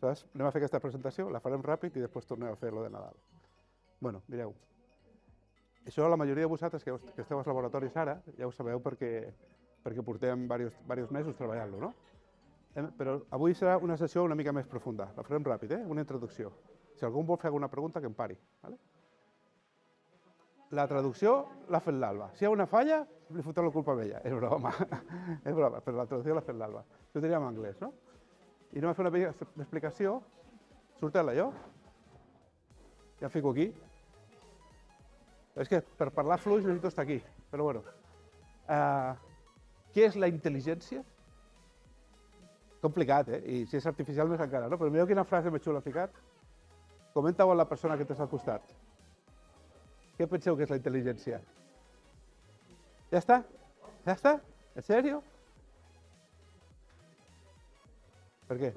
Aleshores, anem a fer aquesta presentació, la farem ràpid i després tornem a fer lo de Nadal. Bueno, mireu. Això la majoria de vosaltres que esteu als laboratoris ara ja ho sabeu perquè portem diversos mesos treballant-lo, no? Però avui serà una sessió una mica més profunda. La farem ràpid, una introducció. Si algú vol fer alguna pregunta, que em pari. La traducció l'ha fet l'Alba. Si hi ha una falla, li fotrà la culpa a ella. És broma. És broma, però la traducció l'ha fet l'Alba. Això ho diria en anglès, no? I anem a fer una mica d'explicació. Surten-la jo. Ja em fico aquí. És que per parlar fluix necessito estar aquí. Però bueno. Què és la intel·ligència? Complicat, I si és artificial més encara, no? Però mireu quina frase més xula ha ficat. Comenta-ho a la persona que tens al costat. Què penseu que és la intel·ligència? Ja està? Ja està? En sèrio? Per què?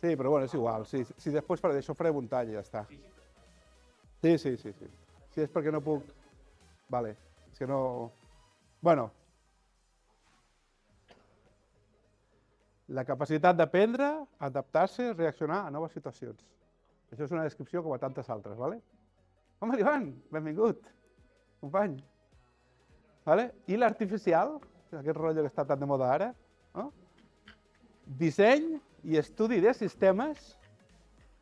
Sí, però bueno, és igual. Si després per això faré un tall i ja està. Sí. Si és perquè no puc... Vale, és que no... Bueno. La capacitat d'aprendre, adaptar-se, reaccionar a noves situacions. Això és una descripció com a tantes altres, vale? Home, Ivan, benvingut, company. I l'artificial, aquest rotllo que està tan de moda ara, disseny i estudi de sistemes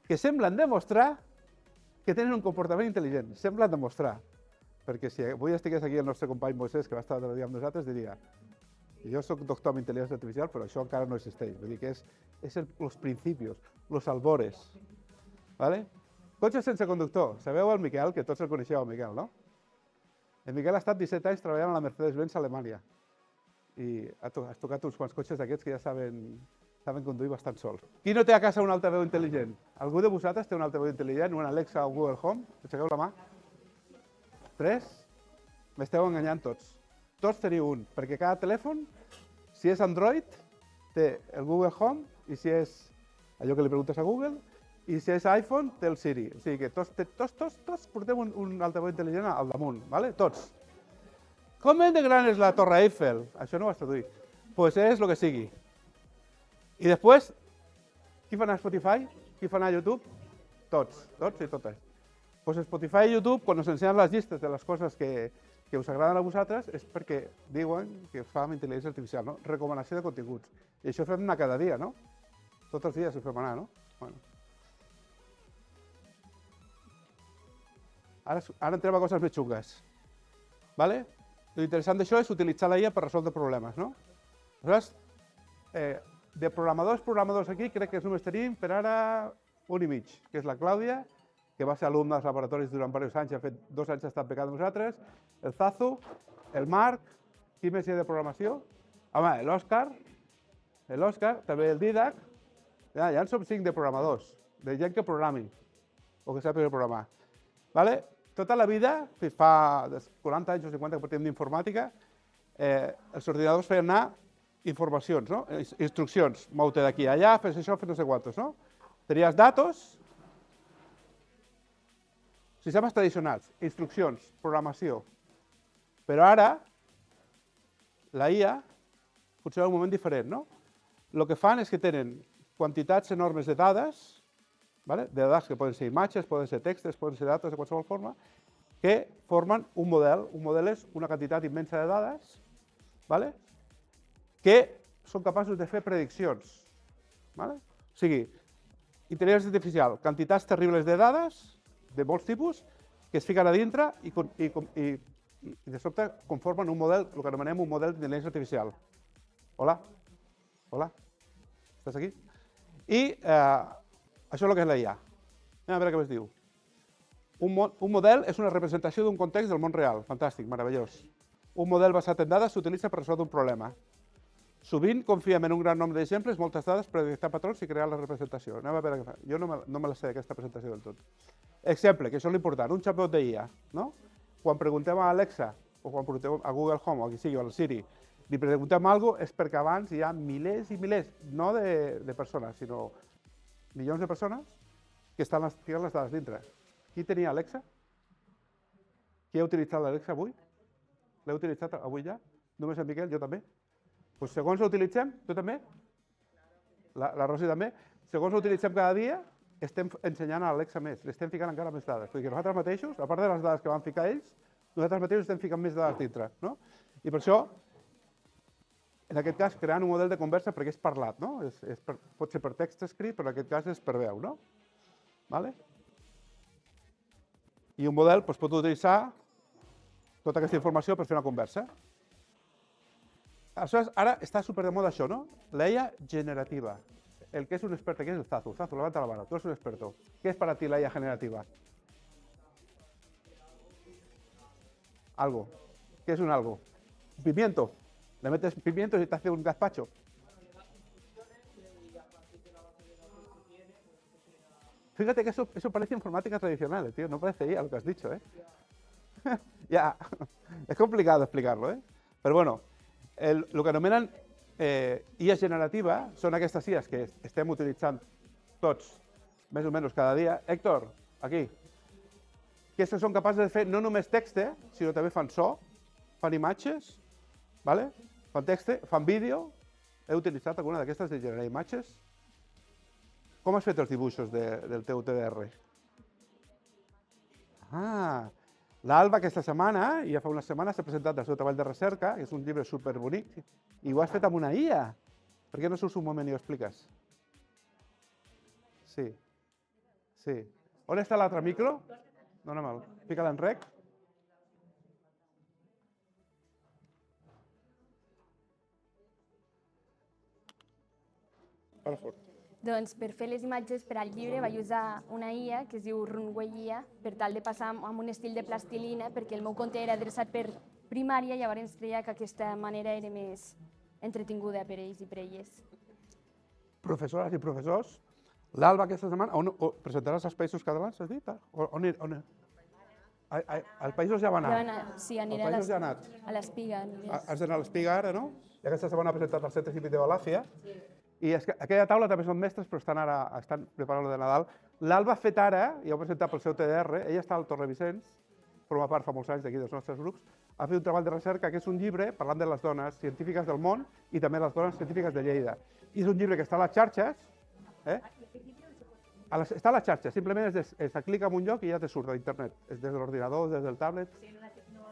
que semblen demostrar que tenen un comportament intel·ligent. Semblen demostrar. Perquè si avui estigués aquí el nostre company Moisés, que va estar l'altre dia amb nosaltres, diria jo soc doctor en intel·ligència artificial, però això encara no existeix. Vull dir que és els principis, els albores. Cotxe sense conductor. Sabeu el Miquel, que tots el coneixeu, el Miquel, no? El Miquel ha estat 17 anys treballant a la Mercedes-Benz a Alemanya. I has tocat uns quants cotxes d'aquests que ja saben conduir bastant sols. Qui no té a casa un altaveu intel·ligent? Algú de vosaltres té un altaveu intel·ligent, un Alexa o un Google Home? Aixequeu la mà. 3? M'esteu enganyant tots. Tots teniu un, perquè cada telèfon, si és Android, té el Google Home, i si és allò que li preguntes a Google, i si és iPhone, té el Siri. O sigui que tots portem un altaveu intel·ligent al damunt, tots. Com de gran és la Torre Eiffel? Això no ho has traduït. Doncs és el que sigui. I després, qui fa anar a Spotify? Qui fa anar a YouTube? Tots i totes. Doncs Spotify i YouTube, quan us ensenyen les llistes de les coses que us agraden a vosaltres, és perquè diuen que fa amb intel·ligència artificial, no? Recomanació de continguts. I això ho fem anar cada dia, no? Tots els dies ho fem anar, no? Ara entrem a coses més xungues. L'interessant d'això és utilitzar la IA per resoldre problemes, no? Aleshores, de programadors aquí, crec que només tenim per ara un i mig, que és la Clàudia, que va ser alumne dels laboratoris durant diversos anys, ha fet 2 anys estat becada amb nosaltres, el Zazu, el Marc, qui més hi ha de programació? Home, l'Òscar, també el Didac, ja en som 5 de programadors, de gent que programi, o que sàpiga programar. Tota la vida, fins fa 40 anys o 50 que partim d'informàtica, els ordinadors feien anar informacions, no? Instruccions. Mou-te d'aquí a allà, fes això, fes no sé quantos, no? Tenies datos, sistemes tradicionals, instruccions, programació. Però ara, la IA funciona en un moment diferent, no? El que fan és que tenen quantitats enormes de dades, de dades que poden ser imatges, poden ser textos, poden ser datos de qualsevol forma, que formen un model. Un model és una quantitat immensa de dades que són capaços de fer prediccions. O sigui, intel·ligència artificial, quantitats terribles de dades, de molts tipus, que es fiquen a dintre i de sobte conformen un model, el que anomenem un model d'intel·ligència artificial. Hola? Hola? Estàs aquí? I això és el que és la IA. Anem a veure què més diu. Un model és una representació d'un context del món real. Fantàstic, meravellós. Un model basat en dades s'utilitza per resoldre un problema. Sovint confiem en un gran nombre d'exemples, moltes dades, per detectar patrons i crear la representació. Anem a veure què fa. Jo no me la sé, aquesta presentació del tot. Exemple, que això és l'important, un xapot d'IA. Quan preguntem a Alexa, o quan preguntem a Google Home, o a qui sigui, o al Siri, li preguntem alguna cosa, és perquè abans hi ha milers i milers, no de persones, sinó milions de persones que estan tirant les dades dintre. Qui tenia Alexa? Qui ha utilitzat l'Alexa avui? L'heu utilitzat avui ja? Només en Miquel? Jo també? Doncs segons l'utilitzem, tu també? la Rosi també, segons ho utilitzem cada dia, estem ensenyant a l'Alexa més, li estem ficant encara més dades. Vull dir que nosaltres mateixos, a part de les dades que van ficar ells, nosaltres mateixos estem ficant més dades dintre, no? I per això, en aquest cas, creant un model de conversa perquè és parlat, no? Pot ser per text escrit, però en aquest cas és per veu, no? Vale? I un model pot utilitzar tota aquesta informació per fer una conversa. Aleshores, ara està super de moda això, no? La IA generativa. El que es un experto aquí es el Zazu. Zazu, levanta la mano. Tú eres un experto. ¿Qué es para ti la IA generativa? Algo. ¿Qué es un algo? Un pimiento. Le metes pimientos y te hace un gazpacho. Fíjate que eso parece informática tradicional, tío. No parece IA lo que has dicho, ¿eh? Ya. Es complicado explicarlo, ¿eh? Pero bueno, lo que anomenen IA generativa són aquestes IAs que estem utilitzant tots, més o menys cada dia. Héctor, aquí. Aquestes són capaces de fer no només text, sinó també fan so, fan imatges, ¿vale? Fan text, fan vídeo. He utilitzat alguna d'aquestes de generar imatges. Com has fet els dibuixos del teu TDR? L'Alba aquesta setmana, i ja fa unes setmanes, s'ha presentat el seu treball de recerca, que és un llibre superbonic, i ho has fet amb una IA. Per què no surts un moment i ho expliques? Sí. On està l'altre micro? Dóna'm-el. Fica-la en rec. Para fort. Doncs per fer les imatges per al llibre vaig usar una IA que es diu Runway IA per tal de passar amb un estil de plastilina perquè el meu conte era adreçat per primària i llavors creia que aquesta manera era més entretinguda per ells i per elles. Professores i professors, l'Alba aquesta setmana, on presentaràs als Països Catalans, has dit? On? Als Països ja va anar. Sí, aniré a l'Espiga. Has d'anar a l'Espiga ara, no? I aquesta setmana ha presentat el Centre Cívic de Balàfia. I aquella taula també són mestres, però estan preparant-lo de Nadal. L'Alba ha fet ara, i ho ha presentat pel seu TDR, ella està al Torrevicenç, forma part fa molts anys d'aquí dels nostres grups, ha fet un treball de recerca que és un llibre parlant de les dones científiques del món i també les dones científiques de Lleida. I és un llibre que està a les xarxes, està a les xarxes, simplement es clica en un lloc i ja te surt a internet. És des de l'ordinador, des del tablet,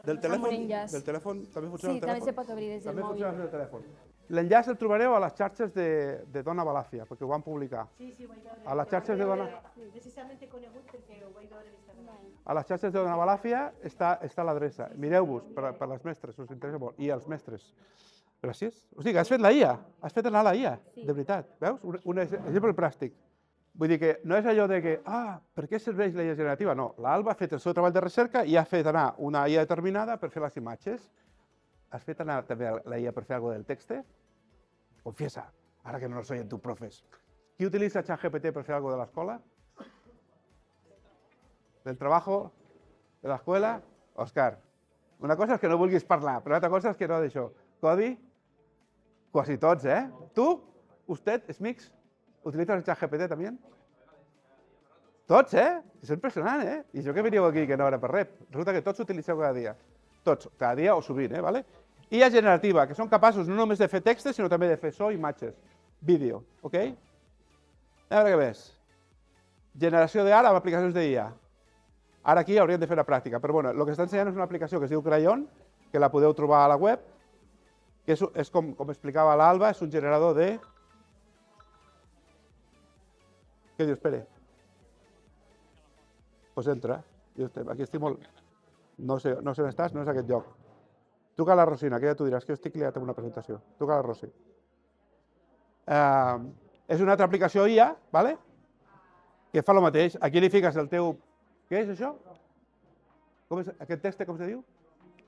del telèfon, també funciona el telèfon. Sí, també se pot obrir des del mòbil. També funciona des del telèfon. L'enllaç el trobareu a les xarxes de Dona Balàfia, perquè ho van publicar. Sí, ho vaig veure. A les xarxes de Dona... Precisament he conegut perquè ho vaig veure d'Instagram. A les xarxes de Dona Balàfia està l'adreça. Mireu-vos per les mestres, us interessa molt. I els mestres. Gràcies. O sigui, has fet la IA. Has fet anar la IA, de veritat. Veus? Un exemple pràctic. Vull dir que no és allò de que, per què serveix la IA generativa? No, l'Alba ha fet el seu treball de recerca i ha fet anar una IA determinada per fer les imatges. Has fet anar també la IA per fer alguna cosa del text? Confiesa, ara que no nos oyen tus profes. Qui utilitza ChatGPT per fer alguna cosa de l'escola? Del trabajo? De l'escola? Òscar, una cosa és que no vulguis parlar, però l'altra cosa és que no d'això. Codi? Quasi tots, eh? Tu? Usted, Smix? ¿Utilizas el ChatGPT también? Tots, eh? És impressionant, eh? I jo que veníeu aquí que no era per res. Resulta que tots utilitzeu cada dia. Tots, cada dia o sovint, ¿vale? IA generativa, que són capaços no només de fer textos, sinó també de fer so, imatges, vídeo, ok? A veure què més. Generació d'ara amb aplicacions d'IA. Ara aquí hauríem de fer la pràctica, però bueno, el que està ensenyant és una aplicació que es diu Crayon, que la podeu trobar a la web, que és com explicava l'Alba, és un generador de... Què diu? Espera. Doncs entra. Aquí estic molt... No sé on estàs, no és aquest lloc. Truca a la Rosina, que ja t'ho diràs, que jo estic liat amb una presentació. Truca a la Rosi. És una altra aplicació IA, ¿vale? Que fa el mateix. Aquí li fiques el teu... Què és això? Com és aquest text, com se diu?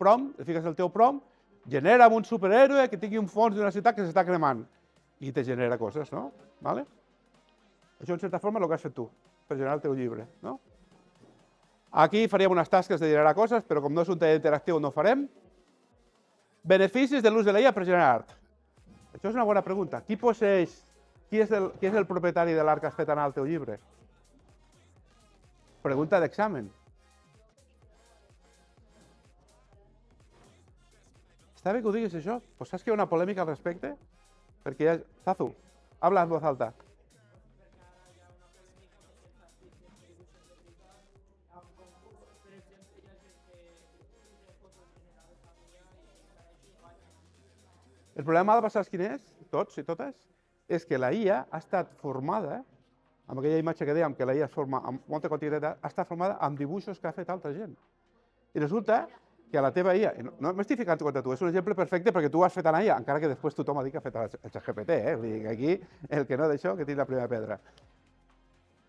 Prompt, li fiques el teu prompt, genera un superhéroe que tingui un fons d'una ciutat que s'està cremant. I te genera coses, no? ¿Vale? Això, en certa forma, és el que has fet tu, per generar el teu llibre, no? Aquí faríem unes tasques de generar coses, però com no és un taller interactiu no ho farem. Beneficis de l'ús de la IA per generar art. Això és una bona pregunta. Qui posseix, qui és el propietari de l'art que has fet anar al teu llibre? Pregunta d'examen. Està bé que ho diguis això? Pues saps que hi ha una polèmica al respecte? Perquè hi ha... Zazu, Habla en voz alta. El problema de passar quin és, tots i totes, és que la IA ha estat formada, amb aquella imatge que dèiem que la IA es forma amb molta quantitat, ha estat formada amb dibuixos que ha fet altra gent. I resulta que a la teva IA, no m'estic ficant contra tu, és un exemple perfecte perquè tu has fet a IA, encara que després tothom ha dit que ha fet el ChatGPT, Vull dir que aquí, el que no d'això, que tingui la primera pedra.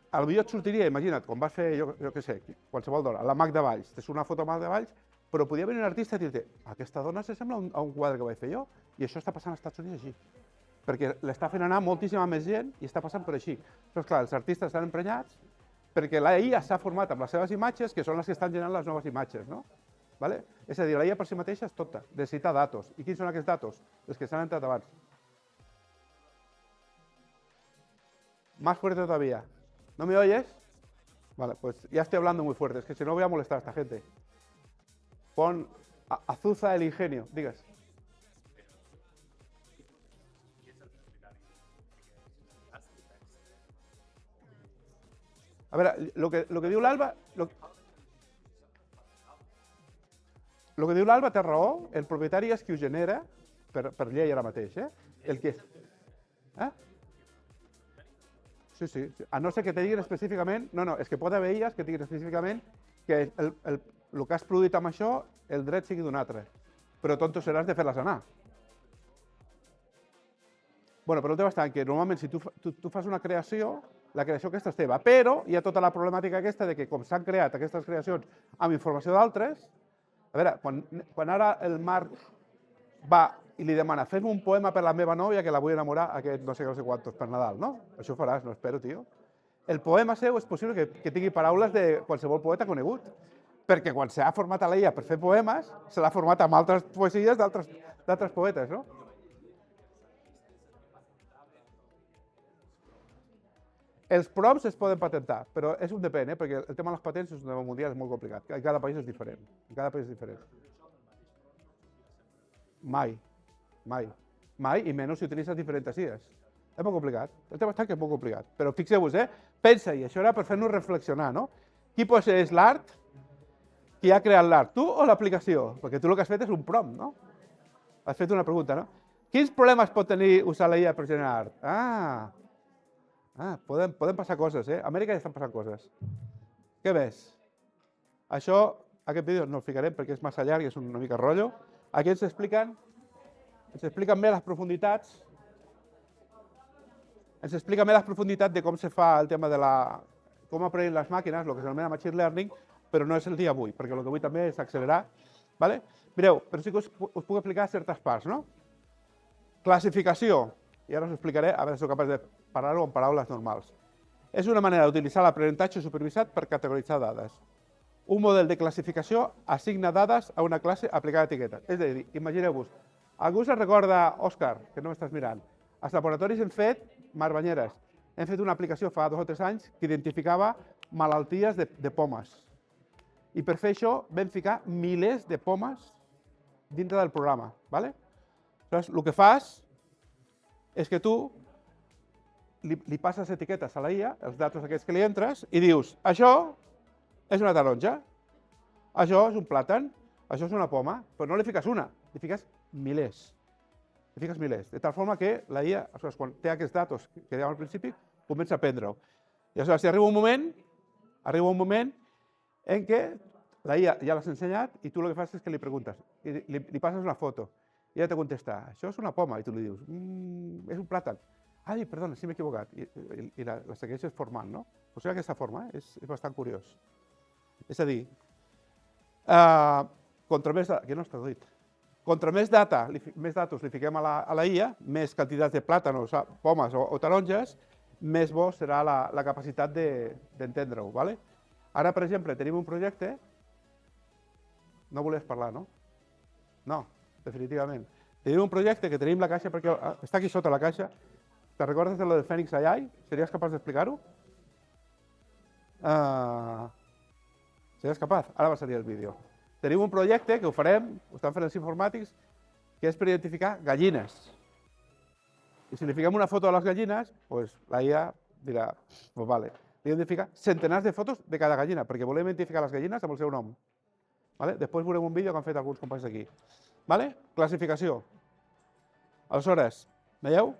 Potser et sortiria, imagina't, quan vas fer, jo què sé, qualsevol dona, la Mac de Valls, te surt una foto a Mac de Valls, però podia venir un artista i dir-te aquesta dona s'assembla a un quadre que vaig fer jo, i això està passant als Estats Units així. Perquè l'està fent anar moltíssima més gent i està passant per així. Però, clar, els artistes estan emprenyats perquè la IA s'ha format amb les seves imatges, que són les que estan generant les noves imatges, no? Vale? És a dir, la IA per si mateixa és tota, necessita datos. I quins són aquests datos? Els que s'han entrat abans. Más fuerte todavía. ¿No me oyes? Vale, pues ya estoy hablando muy fuerte, es que si no voy a molestar a esta gente. Pon Azuza el ingenio, digas. A veure, lo que diu l'Alba... Lo que diu l'Alba té raó, el propietari és qui ho genera, per llei ara mateix, El que és... Sí. A no ser que te diguin específicament... No, és que pot haver IAs que diguin específicament que el que has produït amb això, el dret sigui d'un altre. Però tonto seràs de fer-les anar. Bueno, però el tema està en que normalment si tu fas una creació, la creació aquesta és teva, però hi ha tota la problemàtica aquesta de que com s'han creat aquestes creacions amb informació d'altres, a veure, quan ara el Marc va i li demana fes un poema per la meva nòvia que la vull enamorar aquest no sé quantos per Nadal, no? Això ho faràs, no espero, tio. El poema seu és possible que tingui paraules de qualsevol poeta conegut, perquè quan s'ha format a l'IA per fer poemes, se l'ha format amb altres poesies d'altres poetes, no? Els prompts es poden patentar, però és un depèn, perquè el tema de les patents és un tema mundial, és molt complicat. En cada país és diferent. Mai, i menys si utilitzes diferents IAs. És molt complicat. El tema està que és molt complicat. Però fixeu-vos, pensa-hi, això era per fer-nos reflexionar, no? Qui posseix l'art? Qui ha creat l'art? Tu o l'aplicació? Perquè tu el que has fet és un prompt, no? Has fet una pregunta, no? Quins problemes pot tenir usar la IA per generar art? Poden passar coses, A Amèrica ja estan passant coses. Què ves? Això, aquest vídeo no el ficarem perquè és massa llarg i és una mica rotllo. Aquí ens expliquen bé les profunditats. Ens expliquen bé les profunditats de com se fa el tema de com aprenen les màquines, el que s'anomena machine learning, però no és el dia avui, perquè el que vull també és accelerar. Mireu, però sí que us puc explicar certes parts, no? Classificació. I ara us explicaré, a veure si sóc capaç de parar-ho en paraules normals. És una manera d'utilitzar l'aprenentatge supervisat per categoritzar dades. Un model de classificació assigna dades a una classe aplicada a etiquetes. És a dir, imagineu-vos, algú se'n recorda, Òscar, que no m'estàs mirant, als laboratoris hem fet, Marc Banyeres, hem fet una aplicació fa 2 o 3 anys que identificava malalties de pomes. I per fer això vam ficar milers de pomes dintre del programa. Aleshores, el que fas és que tu li passes etiquetes a la IA, els datos aquests que li entres, i dius, això és una taronja, això és un plàtan, això és una poma, però no li fiques una, li fiques milers. De tal forma que la IA, quan té aquests datos que dèiem al principi, comença a aprendre-ho. I aleshores, arriba un moment en què la IA ja l'has ensenyat i tu el que fas és que li preguntes, i li passes una foto, i ella te contesta, això és una poma, i tu li dius, és un plàtan. Ai, perdona, sí m'he equivocat, i la segueixes formant, no? O sigui, aquesta forma és bastant curiós. És a dir, contra més datos li fiquem a la IA, més quantitats de plàtanos, pomes o taronges, més bo serà la capacitat d'entendre-ho. Ara, per exemple, tenim un projecte... No volies parlar, no? No, definitivament. Tenim un projecte que tenim la caixa, perquè està aquí sota la caixa. Te recordes de lo del Phoenix AI? Series capaç d'explicar-ho? Series capaç? Ara va salir el vídeo. Tenim un projecte que ho farem, ho estan fent els informàtics, que és per identificar gallines. I si li fiquem una foto de les gallines, doncs la IA dirà, pues vale, li hem de ficar centenars de fotos de cada gallina, perquè volem identificar les gallines amb el seu nom. Vale? Després veurem un vídeo que han fet alguns companys d'aquí. Vale? Classificació. Aleshores, veieu?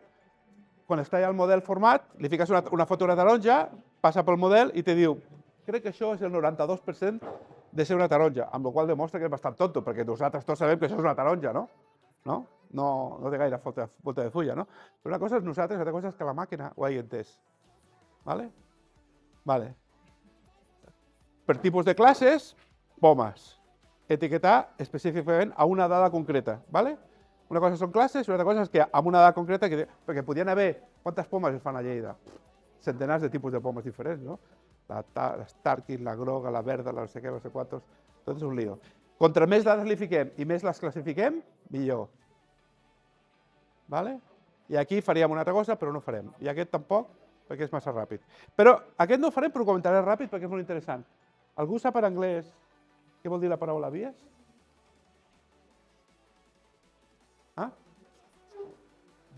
Quan està ja el model format, li fiques una foto d'una taronja, passa pel model i te diu crec que això és el 92% de ser una taronja, amb la qual cosa demostra que és bastant tonto, perquè nosaltres tots sabem que això és una taronja, no? No té gaire volta de fulla, no? Però una cosa és nosaltres, altra cosa és que la màquina ho hagi entès. Vale? Vale. Per tipus de classes, pomes. Etiquetar específicament a una dada concreta, vale? Una cosa són classes i una altra cosa és que amb una dada concreta, perquè podien haver, quantes pomes es fan a Lleida? Centenars de tipus de pomes diferents, no? La Starkin, la groga, la verda, la no sé què, no sé quantos, tot és un lío. Contra més dades li fiquem i més les classifiquem, millor. Vale? I aquí faríem una altra cosa, però no farem. I aquest tampoc, perquè és massa ràpid. Però aquest no ho farem, però ho comentaré ràpid perquè és molt interessant. Algú sap en anglès què vol dir la paraula bias? Ah?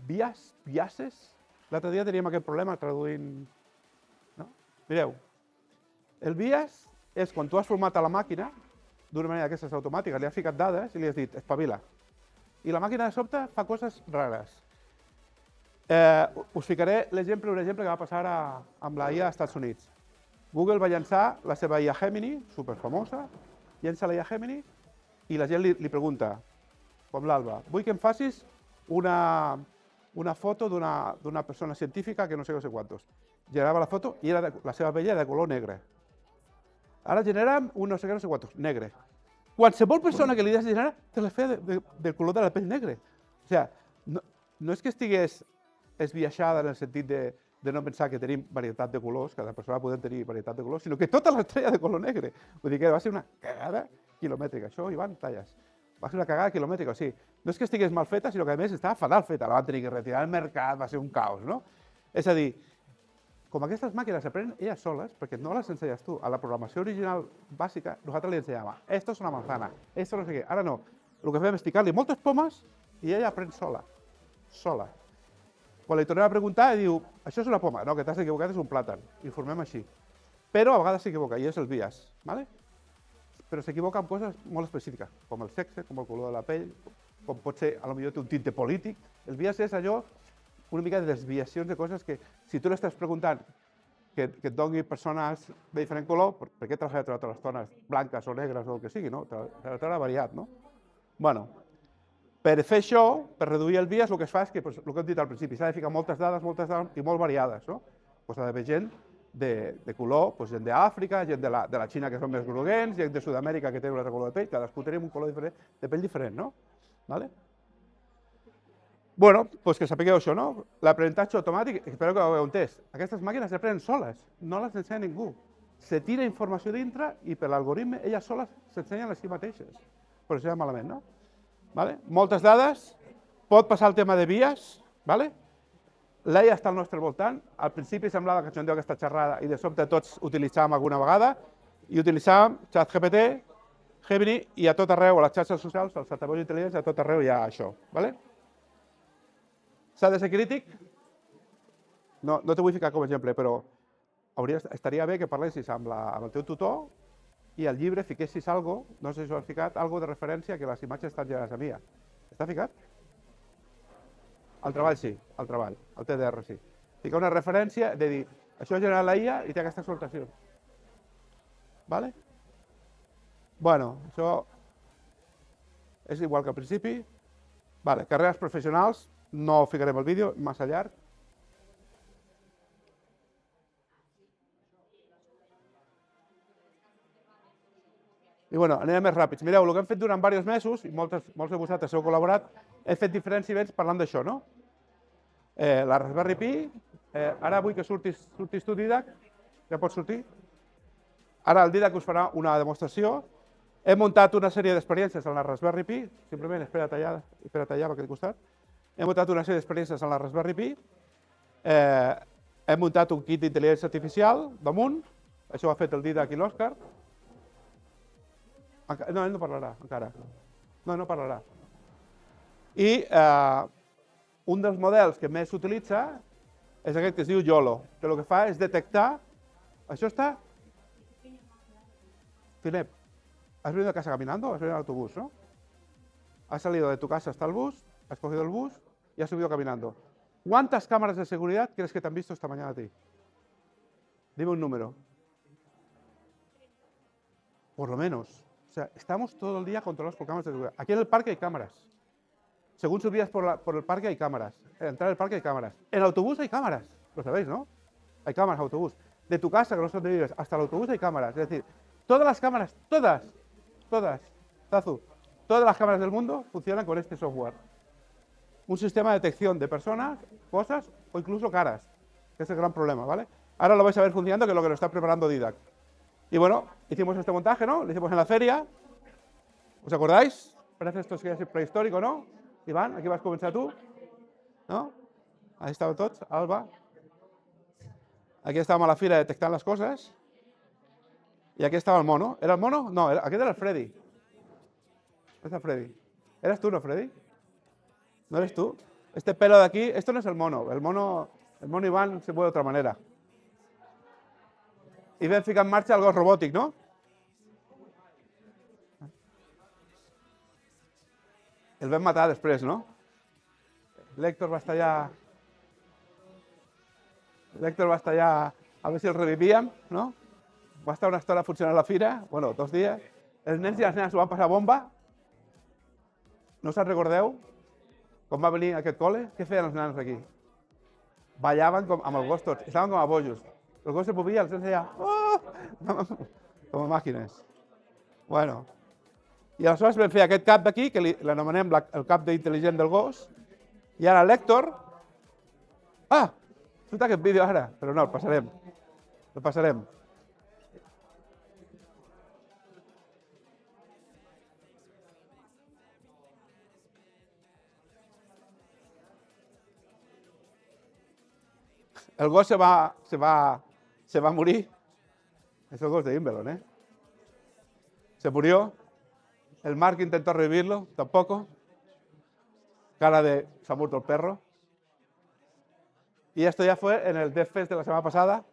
Biases? L'altre dia teníem aquest problema traduint... No? Mireu, el bias és quan tu has format a la màquina d'una manera d'aquestes automàtiques, li has ficat dades i li has dit espavila. I la màquina de sobte fa coses rares. Us ficaré un exemple que va passar amb la IA als Estats Units. Google va llançar la seva IA Gemini, superfamosa, llença la IA Gemini i la gent li pregunta, com l'Alba, vull que em facis una foto d'una persona científica que no sé quantos. Generava la foto i la seva pell era de color negre. Ara genera'm un no sé quantos, negre. Qualsevol persona que li has de generar te la feia del color de la pell negre. O sigui, no és que estigués esbiaixada en el sentit de no pensar que tenim varietat de colors, cada persona podem tenir varietat de colors, sinó que tota la treia de color negre. Vull dir que va ser una cagada quilomètrica. Això, Ivan, talles. Va ser una cagada quilomètrica. O sigui, no és que estigués mal feta, sinó que a més estava fatal feta. La van tenir que retirar del mercat, va ser un caos, no? És a dir, com aquestes màquines aprenen elles soles, perquè no les ensenyes tu, a la programació original bàsica, nosaltres li ensenyàvem, esto és una manzana, esto no sé què. Ara no. El que fem és ficar-li moltes pomes i ella aprèn sola. Sola. Quan li tornem a preguntar, diu, això és una poma. No, que t'has equivocat, és un plàtan. I ho formem així. Però a vegades s'equivoca, i és el bias. ¿Vale? Però s'equivoca en coses molt específiques, com el sexe, com el color de la pell, com pot ser, potser té un tinte polític. El bias és allò, una mica de desviacions de coses que, si tu l'estàs preguntant que et doni persones de diferent color, per què te les ha trobat les tones blanques o negres o el que sigui, no? Te les troba variat, no? Bueno, per fer això, per reduir el bias, el que es fa és que, el que hem dit al principi, s'ha de ficar moltes dades i molt variades, no? Doncs ha d'haver gent de color, gent d'Àfrica, gent de la Xina que són més groguents, gent de Sud-amèrica que té un altre color de pell, cadascú tenim un color diferent, de pell diferent, no? Vale? Bueno, doncs que sapigueu això, no? L'aprenentatge automàtic, espero que ho hagueu entès. Aquestes màquines s'aprenen soles, no les ensenya ningú. Se tira informació dintre i per l'algoritme elles soles s'ensenyen a si mateixes. Per això ja malament, no? Vale? Moltes dades, pot passar el tema de bias, vale? L'EIA està al nostre voltant, al principi semblava que ens aquesta xerrada i de sobte tots utilitzàvem alguna vegada i utilitzàvem ChatGPT, Gemini i a tot arreu, a les xarxes socials, als altavocs intel·ligents, a tot arreu hi ha això, vale? S'ha de ser crític? No t'ho vull ficar com a exemple, però estaria bé que parlessis amb el teu tutor i al llibre fiquessis alguna cosa, no sé si ho has ficat, alguna de referència que les imatges estan generades a mi. Està ficat? Al treball sí, al treball, al TDR sí. Ficar una referència de dir, això ha generat la IA i té aquesta exportació. Vale? Bueno, això és igual que al principi. Vale, carreres professionals, no ficarem el vídeo, massa llarg. I bueno, anem més ràpids. Mireu, el que hem fet durant diversos mesos, i molts de vosaltres heu col·laborat, hem fet diferents events parlant d'això, no? La Raspberry Pi, ara vull que surtis tu, Didac, ja pots sortir. Ara el Didac us farà una demostració. Hem muntat una sèrie d'experiències en la Raspberry Pi, simplement espera't allà per aquest costat. Hem muntat una sèrie d'experiències en la Raspberry Pi. Hem muntat un kit d'intel·ligència artificial damunt, això ho ha fet el Didac i l'Òscar. No, ell no parlarà, encara. No parlarà. I un dels models que més s'utilitza és aquest que es diu YOLO, que el que fa és detectar... Això està... Filip, ¿has venido a casa caminando o has venido en autobús, no? Has salido de tu casa hasta el bus, has cogido el bus y has subido caminando. ¿Cuántas cámaras de seguridad crees que te han visto esta mañana a ti? Dime un número. Por lo menos. O sea, estamos todo el día controlados por cámaras de seguridad. Aquí en el parque hay cámaras. Según subías por el parque hay cámaras. En entrar al parque hay cámaras. En el autobús hay cámaras. Lo sabéis, ¿no? Hay cámaras en autobús. De tu casa, que no sé dónde vives, hasta el autobús hay cámaras. Es decir, todas las cámaras, todas, Tazu, todas las cámaras del mundo funcionan con este software. Un sistema de detección de personas, cosas o incluso caras, que es el gran problema, ¿vale? Ahora lo vais a ver funcionando, que es lo que lo está preparando Didac. Y bueno, hicimos este montaje, ¿no? Lo hicimos en la feria. ¿Os acordáis? Parece esto que es prehistórico, ¿no? Iván, aquí vas a comenzar tú, ¿no? Ahí estaban todos, Alba. Aquí estábamos a la fila detectando las cosas. Y aquí estaba el mono. ¿Era el mono? No, aquí era el Freddy. ¿Dónde está Freddy? ¿Eres tú, no, Freddy? ¿No eres tú? Este pelo de aquí, esto no es el mono. El mono Iván se mueve de otra manera. I vam ficar en marxa el gos robòtic, no? El vam matar després, no? L'Héctor va estar allà... L'Héctor va estar allà a veure si el revivíem, no? Va estar una estona funcionant a la fira, bueno, 2 dies. Els nens i les nenes ho van passar bomba. No se'n recordeu? Quan va venir a aquest col·le, què feien els nanos aquí? Ballaven amb el gos tots, estaven com a bojos. El gos se movia, els nens deia... Oh! Com a màquines. Bueno. I aleshores vam fer aquest cap d'aquí, que l'anomenem el cap d'intel·ligent del gos, i ara l'Héctor... Ah! Surt aquest vídeo ara, però no, el passarem. El passarem. El gos se va a morir. Es el gos de Imbelon, ¿eh? Se murió. El Mark intentó revivirlo, tampoco. Cara de se ha muerto el perro. Y esto ya fue en el Death Fest de la semana pasada.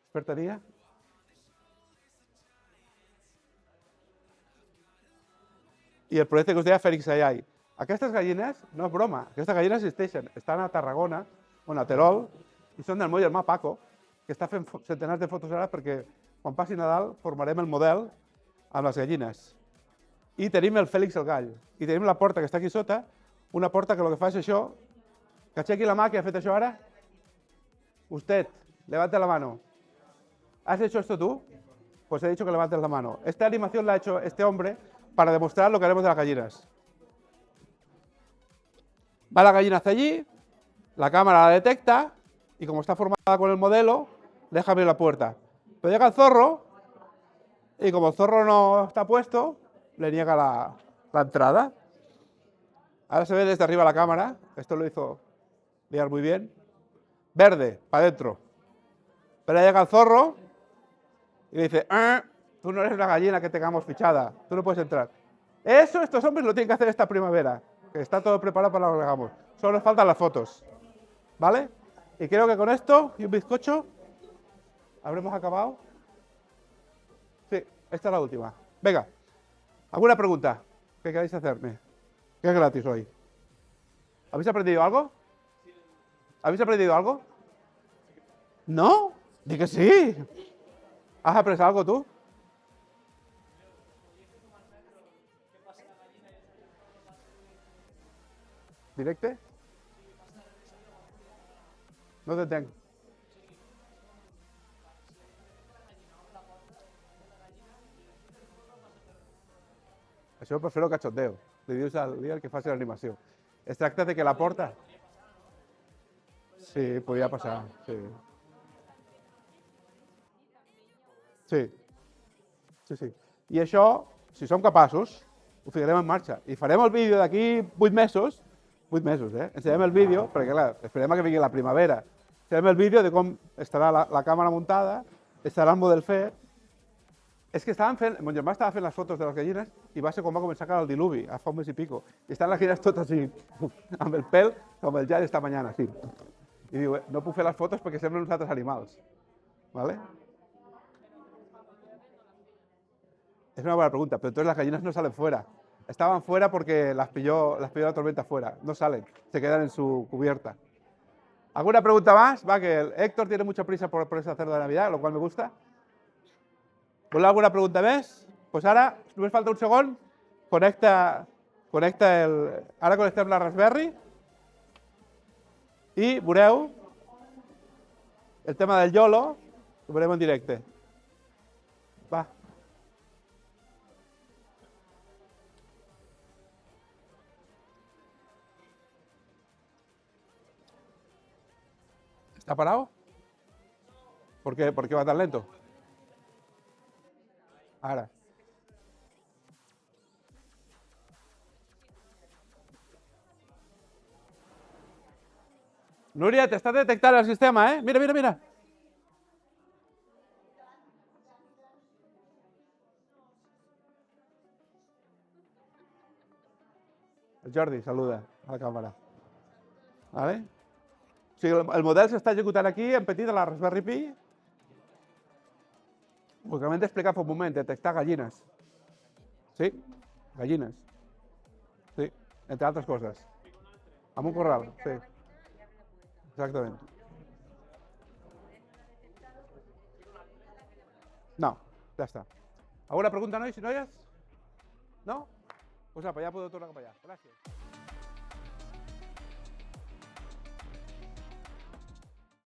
¿Despertaría? I el projecte que us deia Fènix AI. Aquestes gallines, no és broma, aquestes gallines existeixen. Estan a Tarragona, o a Terol, i són del meu germà Paco, que està fent centenars de fotos ara perquè quan passi Nadal formarem el model amb les gallines. I tenim el Fèlix el gall. I tenim la porta que està aquí sota, una porta que el que fa és això, que aixequi la mà, que ha fet això ara. Usted, levante la mano. ¿Has hecho esto tú? Pues he dicho que levantes la mano. Esta animación la ha hecho este hombre para demostrar lo que haremos de las gallinas. Va la gallina hacia allí, la cámara la detecta y como está formada con el modelo, deja abrir la puerta. Pero llega el zorro y como el zorro no está puesto, le niega la entrada. Ahora se ve desde arriba la cámara, esto lo hizo Liar muy bien. Verde, para adentro. Pero llega el zorro y le dice, tú no eres una gallina que tengamos fichada, tú no puedes entrar. Eso estos hombres lo tienen que hacer esta primavera, que está todo preparado para lo que hagamos. Solo nos faltan las fotos, ¿vale? Y creo que con esto y un bizcocho habremos acabado. Sí, esta es la última. Venga, ¿alguna pregunta que queráis hacerme? Que es gratis hoy. ¿Habéis aprendido algo? ¿Habéis aprendido algo? ¿No? Di que sí. ¿Has aprendido algo tú? ¿Directe? No te tengo. Això per fer-ho cachondeo. Li dius al dia que faci l'animació. Es tracta de que la porta... Sí, podia passar, sí. Sí. I això, si som capaços, ho ficarem en marxa. I farem el vídeo d'aquí 8 mesos, 8 mesos, ensenyem el vídeo, perquè clar, esperem que vingui la primavera. Ensenyem el vídeo de com estarà la càmera muntada, estarà el model fet, És que mon germà estava fent les fotos de les gallines i va ser quan va començar el diluvi, a fa un mes i pico. I estan les gallines totes així, amb el pèl, com el Jan esta mañana, sí. I diu, no puc fer les fotos perquè semblen uns altres animals. ¿Vale? Es una buena pregunta, pero entonces las gallinas no salen fuera. Estaban fuera porque las pilló la tormenta fuera. No salen, se quedan en su cubierta. ¿Alguna pregunta más? Va, que el Héctor tiene mucha prisa por ese cerdo de Navidad, lo cual me gusta. ¿Voleu alguna pregunta més? Doncs ara, només falta un segon, connecta ara connectem la Raspberry i veureu el tema del YOLO, ho veurem en directe. Va. ¿Está parado? ¿Por qué va tan lento? Ara. Núria, t'està detectant el sistema, eh? Mira, mira, mira. El Jordi saluda a la càmera. Vale? O sigui, el model s'està executant aquí en petit a la Raspberry Pi. Ho acabem d'explicar fa un moment, detectar gallines. Sí, gallines. Sí, entre altres coses. Amb un corral, sí. Exactament. No, ja està. Alguna pregunta, nois i noies? No? Doncs apa, ja podeu tornar cap allà. Gràcies.